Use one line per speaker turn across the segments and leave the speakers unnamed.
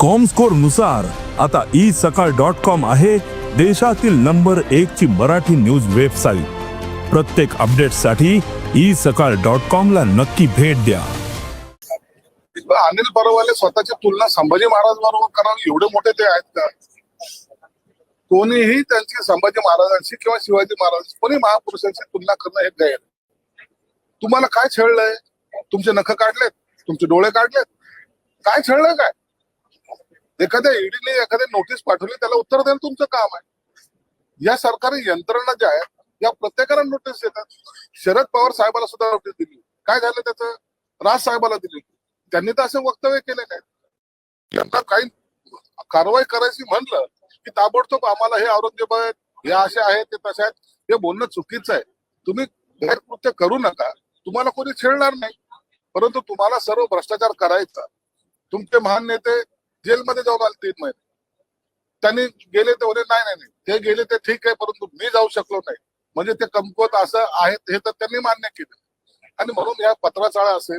Comscore नुसार आता isakal.com आहे देशातील नंबर 1 ची मराठी न्यूज वेबसाईट। प्रत्येक अपडेटसाठी isakal.com ला नक्की भेट द्या।
अनिल परवाले स्वतःची तुलना संभाजी महाराज बरोबर करावी एवढे मोठे ते आहेत का? कोणीही त्यांची संभाजी महाराजांशी किंवा शिवाजी महाराज कोणी महापुरुषांची तुलना करणं हे गैर। तुम्हाला काय छळलंय? तुमचे नख काढलेत, तुमचे डोळे काढलेत, काय छळलंय? काय एखाद्या ईडीने एखाद्या नोटीस पाठवली त्याला उत्तर देणं तुमचं काम आहे। या सरकारी यंत्रणा ज्या आहेत या प्रत्येकाला नोटीस देतात। शरद पवार साहेबाला सुद्धा नोटीस दिली, काय झालं त्याचं? राज साहेबाला दिली, त्यांनी तर असं वक्तव्य केले नाही। त्यांना काही कारवाई करायची म्हणलं की ताबडतोब आम्हाला हे औरंगजेब आहेत, हे असे आहेत, ते तसे आहेत, हे बोलणं चुकीचं आहे। तुम्ही गैरकृत्य करू नका, तुम्हाला कोणी छेडणार नाही, परंतु तुम्हाला सर्व भ्रष्टाचार करायचा। तुमचे महान नेते जेलमध्ये जाऊन आले 3 महिने, त्यांनी गेले ते बोले नाही नाही ते गेले ते ठीक आहे, परंतु मी जाऊ शकलो नाही, म्हणजे ते कमकुवत असं आहेत हे तर त्यांनी मान्य केलं। आणि म्हणून या पत्राचाळा असेल,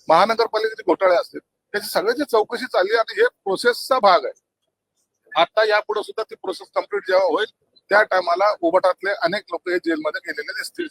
महानगरपालिकेचे घोटाळे असतील, त्याची सगळ्याची चौकशी चालली आणि हे प्रोसेसचा भाग आहे। आता यापुढे सुद्धा ती प्रोसेस कंप्लीट जेव्हा होईल त्या टायमाला उभटातले अनेक लोक हे जेलमध्ये गेलेले दिसतील।